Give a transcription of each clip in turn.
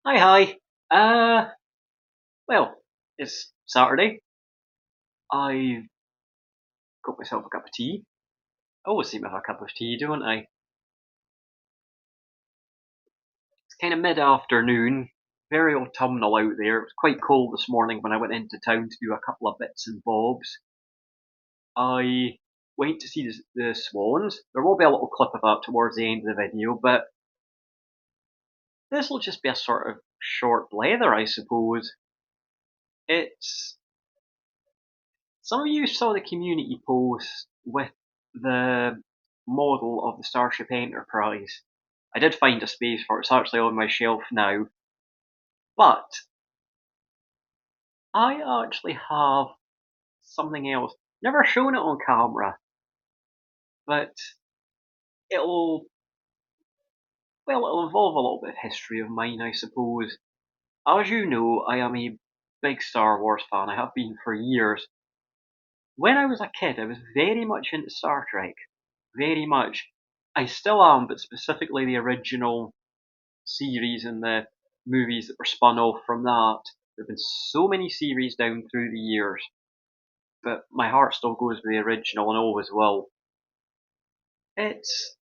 Hi, hi. Uh, well, it's Saturday. I've got myself a cup of tea. I always seem to have a cup of tea, don't I? It's kind of mid-afternoon, very autumnal out there. It was quite cold this morning when I went into town to do a couple of bits and bobs. I went to see the swans. There will be a little clip of that towards the end of the video, but this will just be a sort of short blether, I suppose. It's Some of you saw the community post with the model of the Starship Enterprise. I did find a space for it, it's actually on my shelf now. But I actually have something else. Never shown it on camera, but it'll, it'll involve a little bit of history of mine, I suppose. As you know, I am a big Star Wars fan. I have been for years. When I was a kid, I was very much into Star Trek. Very much. I still am, but specifically the original series and the movies that were spun off from that. There have been so many series down through the years, but my heart still goes with the original and always will. It's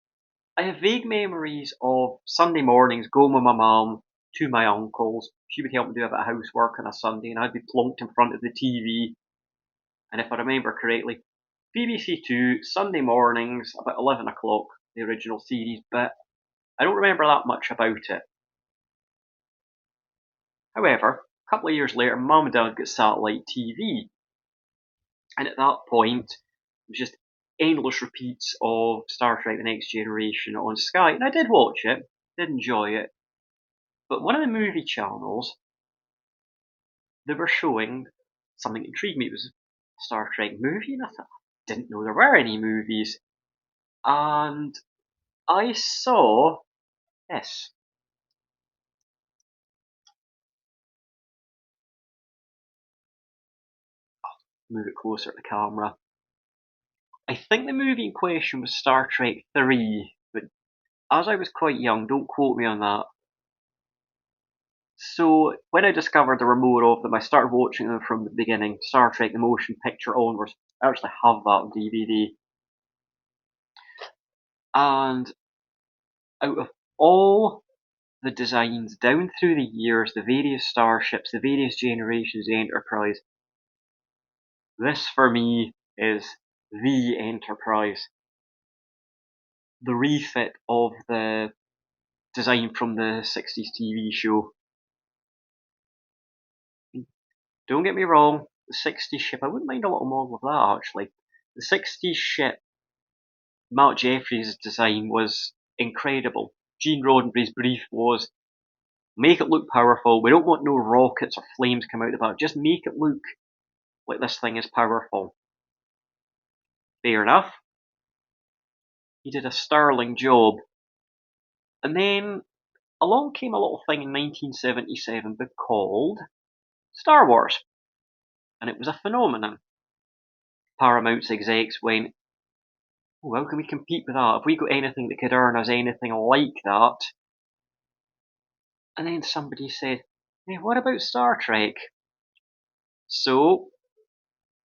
I have vague memories of Sunday mornings going with my mum to my uncle's. She would help me do a bit of housework on a Sunday, and I'd be plonked in front of the TV. And if I remember correctly, BBC Two Sunday mornings about 11 o'clock, the original series. But I don't remember that much about it. However, a couple of years later, mum and dad got satellite TV, and at that point, it was just endless repeats of Star Trek: The Next Generation on Sky, and I did watch it, did enjoy it. But one of the movie channels, they were showing something that intrigued me. It was a Star Trek movie, and I thought, I didn't know there were any movies. And I saw this. Move it closer to the camera. I think the movie in question was Star Trek 3, but as I was quite young, don't quote me on that. So when I discovered there were more of them, I started watching them from the beginning, Star Trek the motion picture onwards. I actually have that on DVD. And out of all the designs down through the years, the various starships, the various generations of the Enterprise, this for me is the Enterprise. The refit of the design from the 60s TV show. Don't get me wrong, the 60s ship, I wouldn't mind a little model of that actually. The 60s ship, Mark Jeffries' design was incredible. Gene Roddenberry's brief was make it look powerful. We don't want no rockets or flames come out of it. Just make it look like this thing is powerful. Fair enough. He did a sterling job. And then along came a little thing in 1977 called Star Wars. And it was a phenomenon. Paramount's execs went, oh, how can we compete with that? Have we got anything that could earn us anything like that? And then somebody said, hey, what about Star Trek? So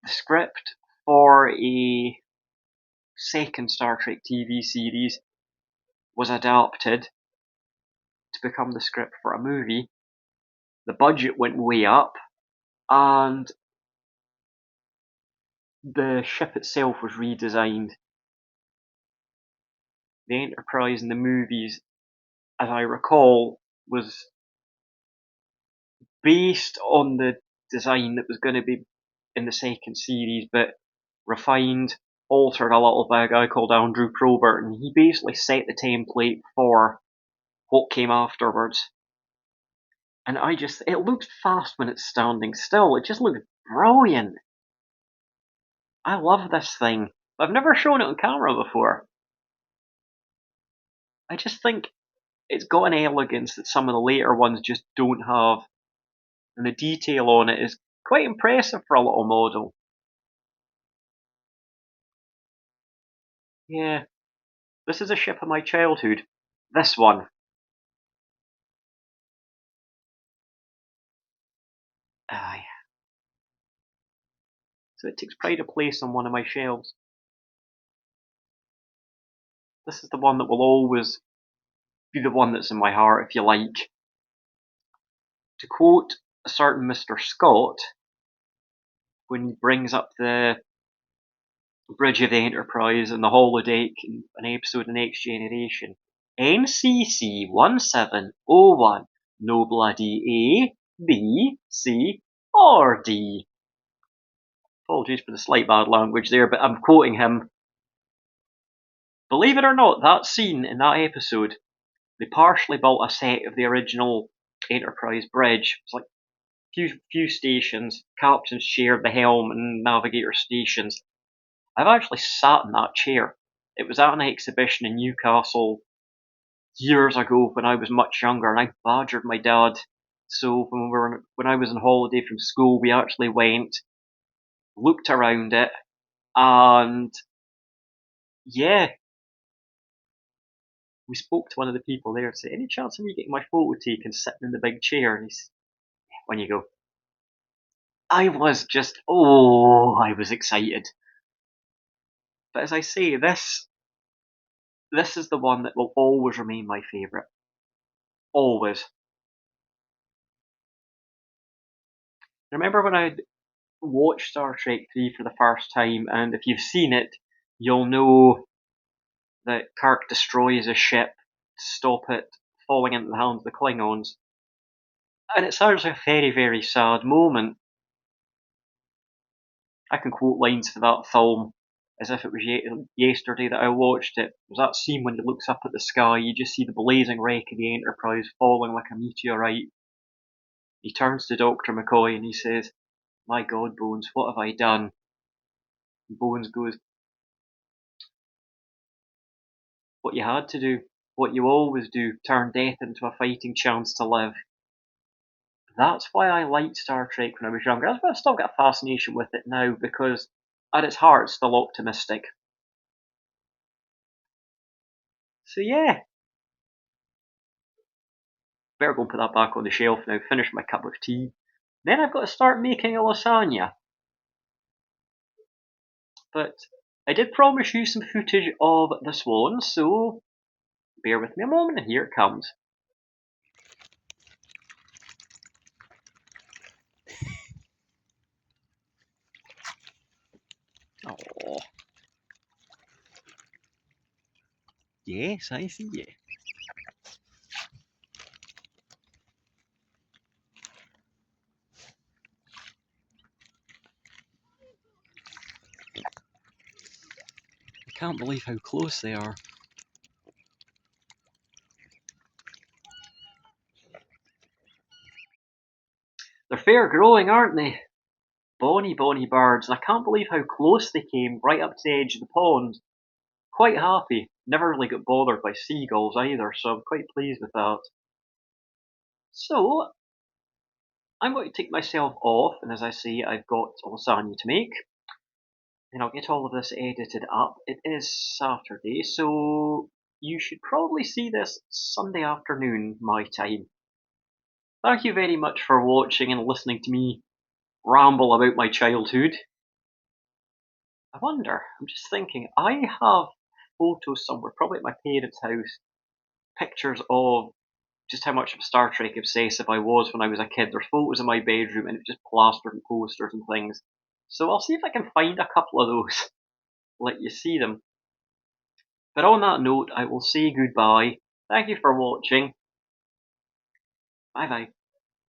the script for a second Star Trek TV series was adapted to become the script for a movie. The budget went way up, and the ship itself was redesigned. The Enterprise in the movies, as I recall, was based on the design that was going to be in the second series, but refined, altered a little by a guy called Andrew Probert, and he basically set the template for what came afterwards. And it looked fast when it's standing still. It just looked brilliant. I love this thing. I've never shown it on camera before. I just think it's got an elegance that some of the later ones just don't have. And the detail on it is quite impressive for a little model. Yeah, this is a ship of my childhood. This one. Aye. So it takes pride of place on one of my shelves. This is the one that will always be the one that's in my heart, if you like. To quote a certain Mr. Scott, when he brings up the bridge of the Enterprise and the holodeck in an episode of Next Generation, NCC 1701, no bloody A, B, C, or D. Apologies for the slight bad language there, but I'm quoting him. Believe it or not, that scene in that episode, they partially built a set of the original Enterprise bridge. It's like few stations, captains shared the helm and navigator stations. I've actually sat in that chair. It was at an exhibition in Newcastle years ago when I was much younger, and I badgered my dad. So when I was on holiday from school, we actually went, looked around it, and yeah, we spoke to one of the people there and said, "Any chance of me getting my photo taken sitting in the big chair?" And he's, "When you go." I was just, I was excited. But as I say, this is the one that will always remain my favourite. Always. I remember when I watched Star Trek 3 for the first time, and if you've seen it, you'll know that Kirk destroys a ship to stop it falling into the hands of the Klingons. And it sounds like a very, very sad moment. I can quote lines for that film as if it was yesterday that I watched it. There's that scene when he looks up at the sky, you just see the blazing wreck of the Enterprise falling like a meteorite. He turns to Dr. McCoy and he says, "My God, Bones, what have I done?" And Bones goes, "What you had to do, what you always do, turn death into a fighting chance to live." That's why I liked Star Trek when I was younger. That's why I've still got a fascination with it now, because at its heart, it's still optimistic. So yeah, better go and put that back on the shelf now, finish my cup of tea. Then I've got to start making a lasagna. But I did promise you some footage of the swan, so bear with me a moment and here it comes. Oh, yes, I see you. I can't believe how close they are. They're fair growing, aren't they? Bonny, bonny birds, and I can't believe how close they came, right up to the edge of the pond. Quite happy. Never really got bothered by seagulls either, so I'm quite pleased with that. So, I'm going to take myself off, and as I say, I've got a lasagna to make. And I'll get all of this edited up. It is Saturday, so you should probably see this Sunday afternoon, my time. Thank you very much for watching and listening to me ramble about my childhood. I wonder, I'm just thinking, I have photos somewhere, probably at my parents' house, pictures of just how much of a Star Trek obsessive I was when I was a kid. There's photos in my bedroom and it's just plastered and posters and things. So I'll see if I can find a couple of those, let you see them. But on that note, I will say goodbye. Thank you for watching. Bye bye.